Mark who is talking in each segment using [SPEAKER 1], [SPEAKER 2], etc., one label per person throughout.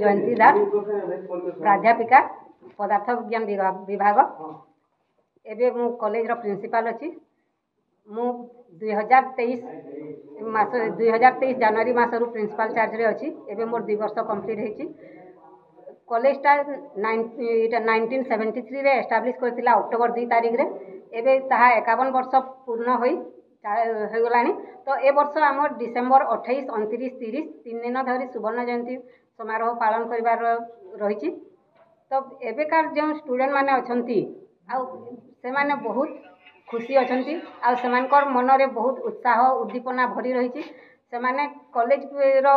[SPEAKER 1] जयंती दास प्राध्यापिका पदार्थ विज्ञान विभाग एबे मु कॉलेज रो प्रिंसिपल अछि। मु 2023 जनवरी मासरू प्रिंसिपल चार्ज रे अछि। एबे मोर 2 वर्ष कंप्लीट हेछि। कॉलेज टा 1973 रे एस्टाब्लिश करथिला अक्टोबर 2 तारिख रे। एबे ताहा 51 वर्ष पूर्ण होई गलानी। तो ए वर्ष आम डिसेम्बर 28, 29, 30 3 दिन धरी सुवर्ण जयंती समारोह पालन करिवार रही। तो एबेकार जो स्टूडेंट माने अछंती से माने बहुत खुशी अछंती से मन रे बहुत उत्साह उद्दीपना भरी रही। से माने कॉलेज रो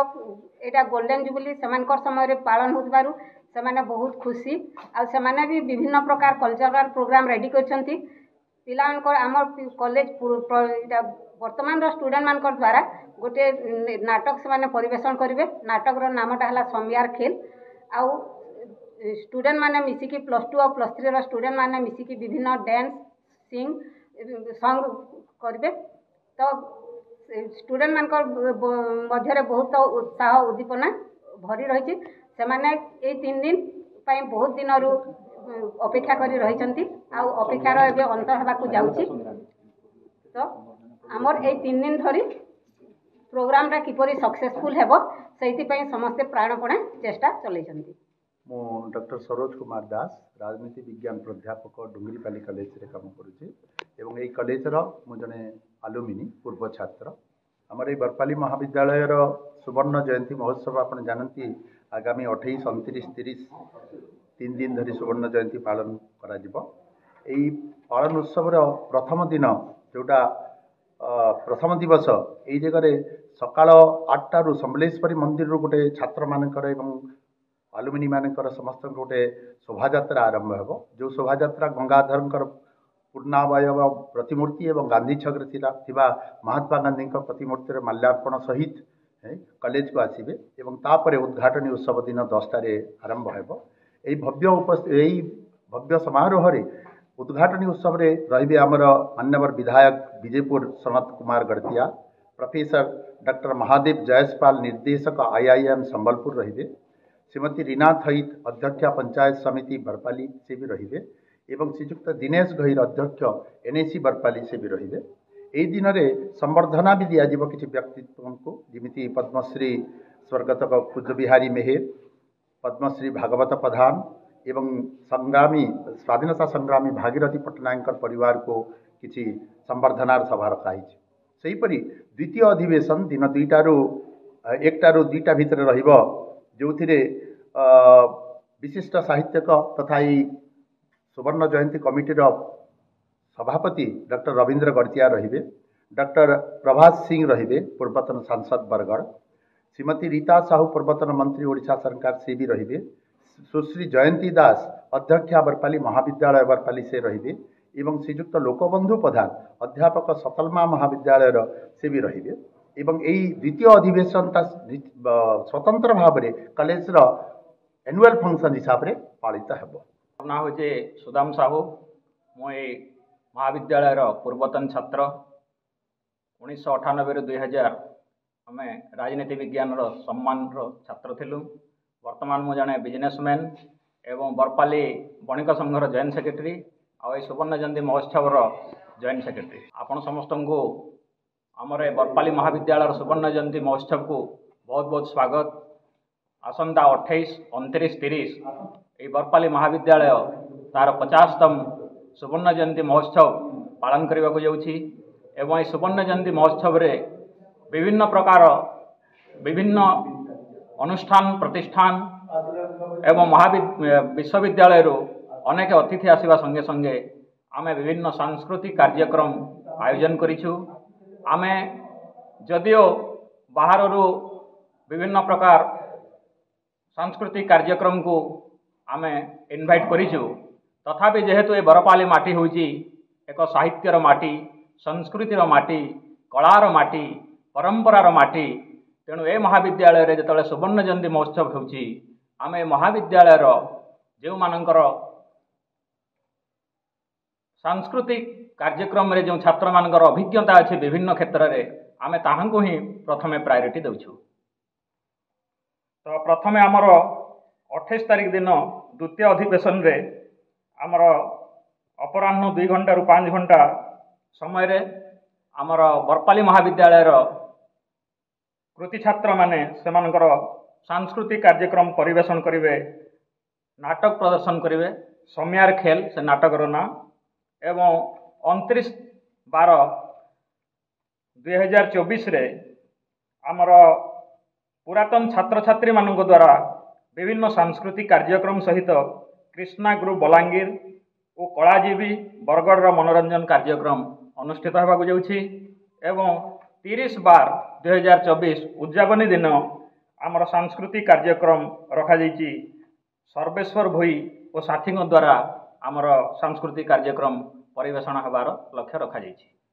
[SPEAKER 1] एटा गोल्डन जुबली से समय रे पालन होतबारु से माने बहुत खुशी से माने भी विभिन्न प्रकार कल्चरल प्रोग्राम रेडी करछंती। पिला आम कॉलेज वर्तमान स्टूडेंट मान द्वारा गोटे नाटक से माने परिवेशन करेंगे। नाटक रो नामटा है समियार खेल। आउ स्टूडेंट माने मिसिकी +2 और +3 रो स्टूडेंट माने मिसिकी विभिन्न डांस सिंग सॉन्ग करेंगे। तो स्टूडेंट मान मध्य बहुत उत्साह उद्दीपना भरी रही। से माने 3 दिन बहुत दिन अपेक्षा करी रही अपेक्षार ए अंत होगा जाऊँगी। तो आमर ए 3 दिन धरी प्रोग्राम टा किपरि सक्सेसफुल हेबो से समस्ते प्राणपणे चेष्टा चलैछंती।
[SPEAKER 2] मो डॉक्टर सरोज कुमार दास राजनीति विज्ञान प्राध्यापक डुंगरीपाली कॉलेज रे काम करुचे एवं ए कॉलेज रो मु जने अलुमिनी पूर्व छात्र। हमर ए बरपाली महाविद्यालय रो सुवर्ण जयंती महोत्सव आपण जानती आगामी 28, 29, 30 3 दिन धरी सुवर्ण जयंती पालन करा जिवो। एई पालन उत्सव रो प्रथम दिन जोटा प्रथम दिवस यही जगह सकाल 8 सम्बलेश्वरी मंदिर रू गोटे छात्र मानकर एवं अलुमिनी मानकर समस्त गोटे शोभा यात्रा आरंभ हो। जो शोभा यात्रा गंगाधर पूर्णावय प्रतिमूर्ति एवं गांधी छक महात्मा गांधी प्रतिमूर्ति माल्यार्पण सहित कॉलेज को आसवे एवं तापरे उद्घाटनी उत्सव दिन 10 आरंभ हो। यही भव्य समारोह रे उद्घाटनी उत्सव रे रहिबे आमर मान्यवर विधायक विजयपुर सनत कुमार गढ़तिया, प्रोफेसर डॉक्टर महादेव जयसपाल निर्देशक IIM संबलपुर रहिबे, श्रीमती रीना थईत अध्यक्षा पंचायत समिति बरपाली से भी रहिबे एवं श्रीजुक्त दिनेश गहीर अध्यक्ष NAC बरपाली से भी रहिबे। एई दिन रे संवर्धना भी दिया जिवो किछि व्यक्तित्व को जिमिति पद्मश्री स्वर्गत कुज बिहारी मेहेर, पद्मश्री भागवत प्रधान एवं संग्रामी स्वाधीनता संग्रामी भागीरथी पट्टनायक परिवार को किसी संवर्धनार सभा रखाई। सेहीपरि द्वितीय अधिवेशन दिन 2टारू 1टारू 2टा भितर रहिबो जो विशिष्ट साहित्यक तथा सुवर्ण जयंती कमिटीर सभापति डॉक्टर रवींद्र गढ़तिया रहिबे, डॉक्टर प्रभात सिंह रहिबे पूर्वतन सांसद बरगढ़, श्रीमती रीता साहू पूर्वतन मंत्री ओडिशा सरकार से भी रहिबे, सुश्री जयंती दास अध्यक्षा बरपाली महाविद्यालय बरपाली से रहिबे एवं श्रीजुक्त लोकबंधु प्रधान अध्यापक सतलमा महाविद्यालय से भी रहिबे एवं यही द्वितीय अधिवेशन स्वतंत्र भाव में कॉलेज एनुअल फंक्शन हिसाब से पालित हेबो।
[SPEAKER 3] ना होचे सुदाम साहू मो महाविद्यालय पूर्वतन छात्र 1998 2000 आम राजनीति विज्ञान सम्मान छात्र थिलु। वर्तमान मु जने बिजनेसमैन एवं बरपाली बणिक संघर जॉइंट सेक्रेटरी आ सुवर्ण जयंती महोत्सव जॉइंट सेक्रेटरी। आपण समस्त को आमर बरपाली महाविद्यालय सुवर्ण जयंती महोत्सव को बहुत बहुत स्वागत। आसंता 28, 29, 30 ये बरपाली महाविद्यालय तार 50तम सुवर्ण जयंती महोत्सव पालन करने को जाऊँगी एवं सुवर्ण जयंती महोत्सव रे विभिन्न प्रकार विभिन्न अनुष्ठान प्रतिष्ठान एवं विश्वविद्यालय अनेक अतिथि आसवा संगे संगे आमे विभिन्न सांस्कृतिक कार्यक्रम आयोजन करिछु। आमे जदियो बाहर विभिन्न प्रकार सांस्कृतिक कार्यक्रम को आमे इनवाइट करिछु तथापि जेहेतु ए बरपाली माटी होची एक साहित्यर माटी, संस्कृतिर माटी, कलार माटी, परंपरार माटी, तेणु ए महाविद्यालय रे जतले सुवर्ण जयंती महोत्सव होची आमे महाविद्यालय जो मानकर सांस्कृतिक कार्यक्रम रे जो छात्र मानकर अभिज्ञता अच्छी विभिन्न क्षेत्र में आमे ताहांको ही प्रथमे प्रायोरिटी देउछु। तो प्रथमे आमर 28 तारिख दिन द्वितीय अधिवेशन रे आमर अपराह्न 2 घंटा रु 5 घंटा समय रे आमर बरपाली महाविद्यालय कृति छात्र माने सेमानकर सांस्कृतिक कार्यक्रम परिवेशन करिवे, नाटक प्रदर्शन करिवे। समियार खेल से नाटकर ना एवं 29/12/2024 रे आमर पुरातन छात्र छात्री मानक द्वारा विभिन्न सांस्कृतिक कार्यक्रम सहित कृष्णा ग्रुप बलांगीर और कलाजीवी बरगढ़ मनोरंजन कार्यक्रम अनुष्ठित होगा जाउछि एवं 30/12/2024 उद्यापनी दिन आमर सांस्कृतिक कार्यक्रम रखा जाइछि। सर्वेश्वर भोई और साथी द्वारा आमर सांस्कृतिक कार्यक्रम परिवेषण होबार लक्ष्य रखा जाइछि।